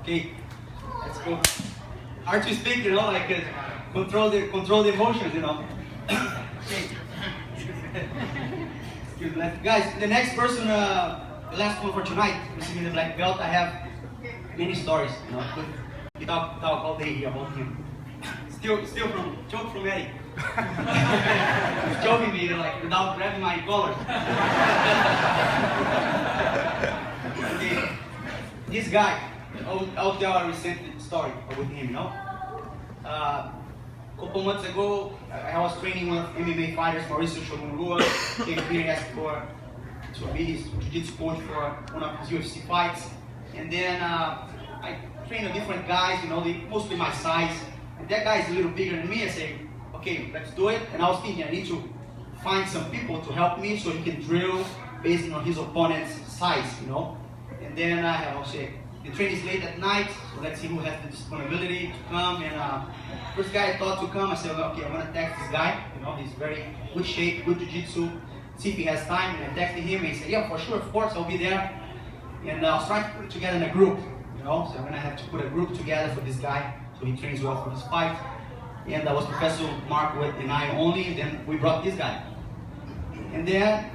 Okay, let's go. Hard to speak, like control the emotions, Okay. Guys, the next person, the last one for tonight, receiving the black belt. I have many stories, We talk all day here about him. Still from joke from Eddie. He's joking me, without grabbing my collar. Okay. This guy, I'll tell a recent story with him, A couple months ago, I was training with MMA fighters, Mauricio Shogun Rua. Came here, asked to be his jiu-jitsu coach for one of his UFC fights. And then I train with different guys, mostly my size. And that guy is a little bigger than me. I say, okay, let's do it. And I was thinking, I need to find some people to help me so he can drill based on his opponent's size, And then I'll say, the train is late at night, so let's see who has the disponibility to come. And first guy I thought to come, I said, okay, I'm gonna text this guy. He's very good shape, good jiu-jitsu. See if he has time. And I texted him, and he said, yeah, for sure, of course, I'll be there. And I was trying to put it together in a group, So I'm gonna have to put a group together for this guy, so he trains well for this fight. And that was Professor Mark and I only. And then we brought this guy. And then,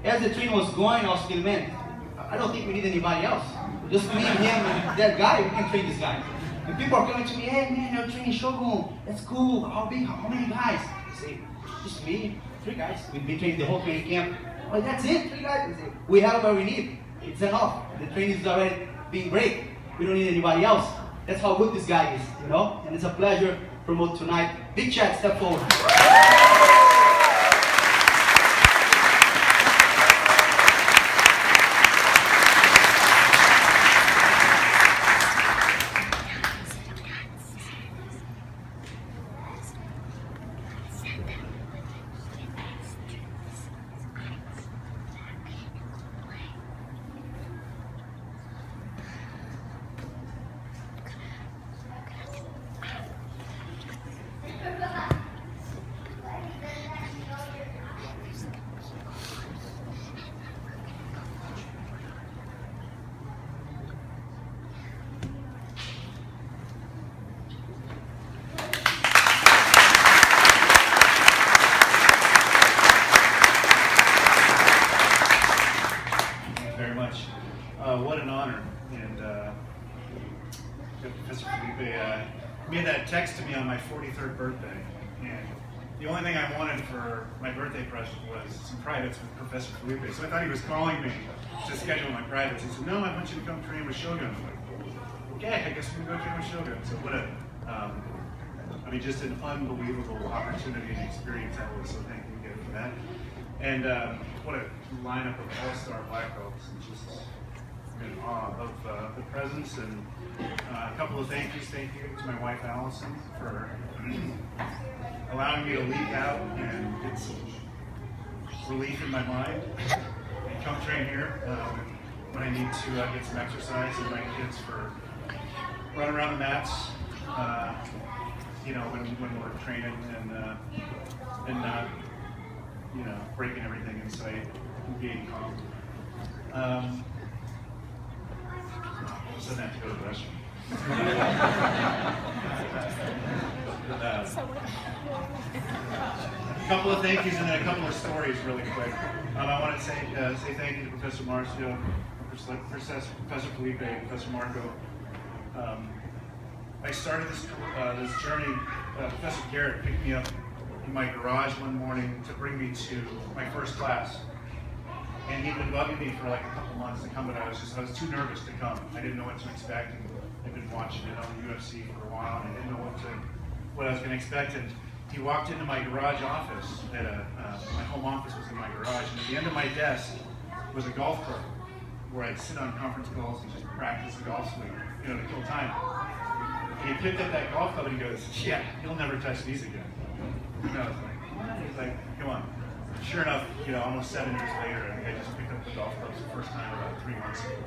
as the train was going, I was thinking, man, I don't think we need anybody else. Just me and him and that guy, we can train this guy. And people are coming to me, hey man, you're training Shogun. That's cool. How many guys? I say, just me, 3 guys. We've been training the whole training camp. Oh, that's it, 3 guys? I say, we have what we need. It's enough. The training is already being great. We don't need anybody else. That's how good this guy is, And it's a pleasure to promote tonight. Big Chad, step forward. What an honor, and Professor Felipe made that text to me on my 43rd birthday, and the only thing I wanted for my birthday present was some privates with Professor Felipe, so I thought he was calling me to schedule my privates. He said, no, I want you to come train with Shogun. I'm like, okay, I guess we can go train with Shogun. So what just an unbelievable opportunity and experience that was, so thank you again for that. And what a lineup of all-star black belts, and just in awe of the presence, and a couple of thank yous. Thank you to my wife Allison for allowing me to leak out and get some relief in my mind and come train here when I need to get some exercise, and my kids for running around the mats, when we're training and not breaking everything in sight and being calm. So I have to go to the restroom. A couple of thank yous and then a couple of stories really quick. I want to say thank you to Professor Marcio, Professor Felipe, and Professor Marco. I started this journey. Professor Garrett picked me up in my garage one morning to bring me to my first class. And he'd been bugging me for like a couple months to come, but I was too nervous to come. I didn't know what to expect, and I'd been watching it on the UFC for a while, and I didn't know what I was going to expect. And he walked into my garage office. My home office was in my garage, and at the end of my desk was a golf club where I'd sit on conference calls and just practice the golf swing, to kill time. And he picked up that golf club and he goes, "Yeah, you'll never touch these again." And I was like, "What?" He's like, "Come on." Sure enough, almost 7 years later, I think I just picked up the golf clubs the first time about 3 months ago.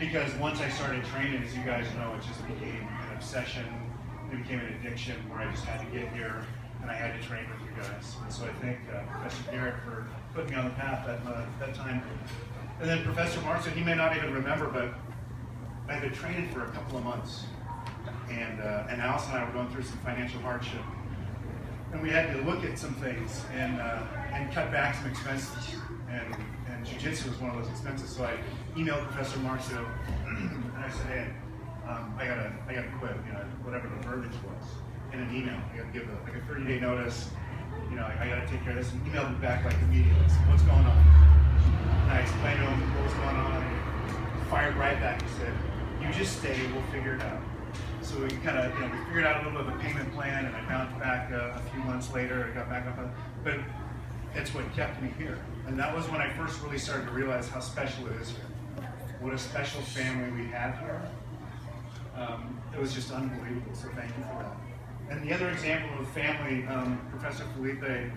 Because once I started training, as you guys know, it just became an obsession. It became an addiction where I just had to get here and I had to train with you guys. And so I thank Professor Garrett for putting me on the path that time. And then Professor Marcio, he may not even remember, but I'd been training for a couple of months, and Alice and I were going through some financial hardship, and we had to look at some things and cut back some expenses. And jiu-jitsu was one of those expenses, so I emailed Professor Marceau, and I said, hey, I gotta quit, you know, whatever the verbiage was, in an email. I gotta give like a 30-day notice, you know, I gotta take care of this, and emailed him back like immediately. So what's going on? And I explained to him what was going on, and he fired right back. He said, you just stay, we'll figure it out. So we kind of, you know, we figured out a little bit of a payment plan, and I bounced back a few months later. I got back up, but it's what kept me here. And that was when I first really started to realize how special it is here. What a special family we have here. It was just unbelievable, so thank you for that. And the other example of family, Professor Felipe,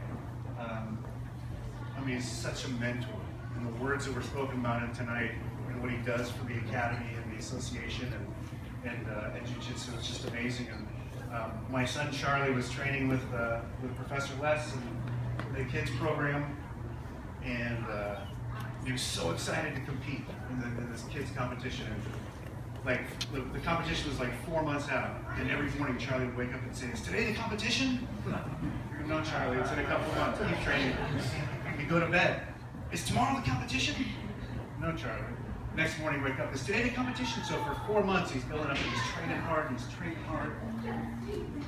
I mean, he's such a mentor. And the words that were spoken about him tonight, and what he does for the Academy and the Association and Jiu-Jitsu is just amazing. And my son Charlie was training with Professor Les and the kids program, and he was so excited to compete in this kids competition. And like the competition was like 4 months out, and every morning Charlie would wake up and say, "Is today the competition?" No, Charlie, it's in a couple of months. Keep training. We go to bed. Is tomorrow the competition? No, Charlie. Next morning, wake up. Is today the competition? So for 4 months, he's building up and he's training hard and he's training hard.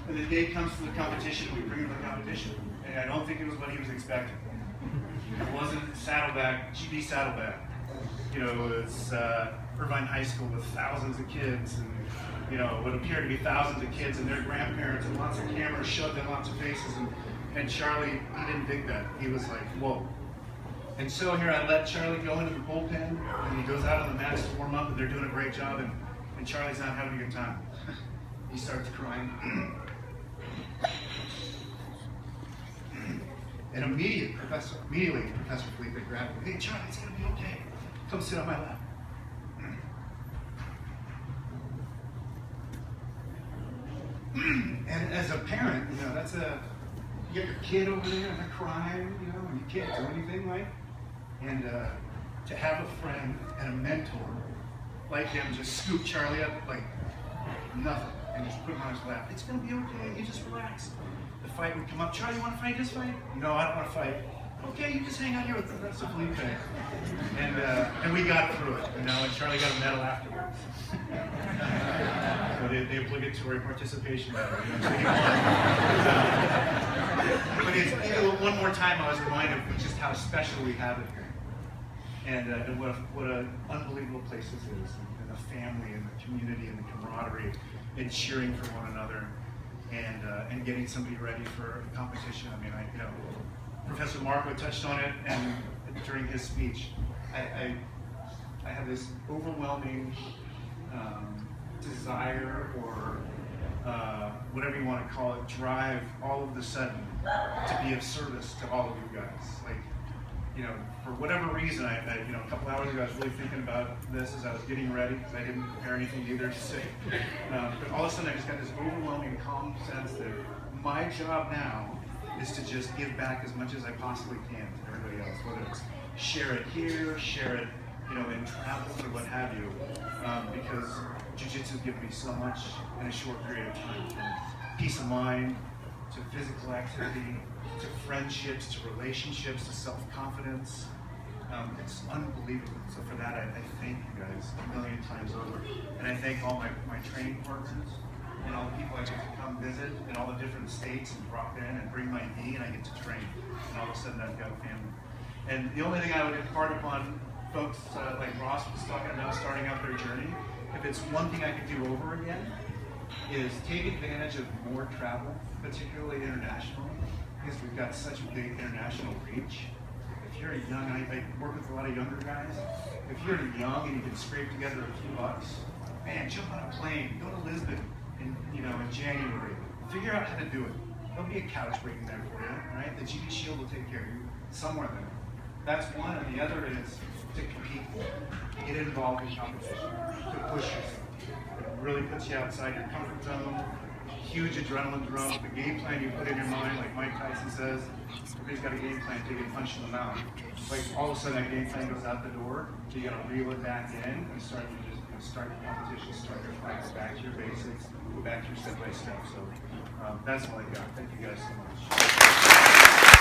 And the day comes for the competition, we bring him to the competition. And I don't think it was what he was expecting. It wasn't Saddleback, GB Saddleback. You know, it was Irvine High School with thousands of kids, and you know, what appeared to be thousands of kids and their grandparents, and lots of cameras shoved in lots of faces. And Charlie, he didn't dig that. He was like, whoa. And so here I let Charlie go into the bullpen, and he goes out on the mats to warm up, and they're doing a great job, and Charlie's not having a good time. He starts crying. And immediately, Professor Felipe grabbed him. Hey, Charlie, it's gonna be okay. Come sit on my lap. And as a parent, you know, you got your kid over there and they're crying, you know, and you can't do anything, right? And to have a friend and a mentor like him just scoop Charlie up like nothing and just put him on his lap. It's gonna be okay, you just relax. The fight would come up. Charlie, you wanna fight this fight? No, I don't wanna fight. Okay, you just hang out here with Professor Felipe. And we got through it, you know, and Charlie got a medal afterwards. So the obligatory participation medal, you know, so he won. But one more time I was reminded of just how special we have it here. And what an unbelievable place this is, and the family and the community and the camaraderie and cheering for one another and getting somebody ready for a competition. I mean, you know, Professor Marco touched on it, and during his speech, I have this overwhelming desire, or whatever you want to call it, drive all of a sudden to be of service to all of you guys. Like, you know, for whatever reason, you know, a couple hours ago I was really thinking about this as I was getting ready, because I didn't prepare anything either to say. But all of a sudden I just got this overwhelming calm sense that my job now is to just give back as much as I possibly can to everybody else, whether it's share it here, share it, you know, in travels or what have you, because Jiu-Jitsu gives me so much in a short period of time, from peace of mind, to physical activity, to friendships, to relationships, to self-confidence. It's unbelievable. So for that, I thank you guys a million times over. And I thank all my training partners and all the people I get to come visit in all the different states and drop in and bring my gi, and I get to train. And all of a sudden I've got a family. And the only thing I would impart upon folks like Ross was talking about starting out their journey, if it's one thing I could do over again, is take advantage of more travel, particularly internationally, because we've got such a big international reach. If you're young, I work with a lot of younger guys, if you're young and you can scrape together a few bucks, man, jump on a plane, go to Lisbon in January, figure out how to do it. There'll be a couch waiting there for you, right? The GB Shield will take care of you somewhere there. That's one, and the other is to compete, get involved in competition, to push yourself. It really puts you outside your comfort zone, huge adrenaline drum. The game plan you put in your mind, like Mike Tyson says, everybody's got a game plan to get punched in the mouth. Like all of a sudden that game plan goes out the door, so you gotta reel it back in and start to just start your competition, start your fight, go back to your basics, go back to your step by step. So that's all I got. Thank you guys so much.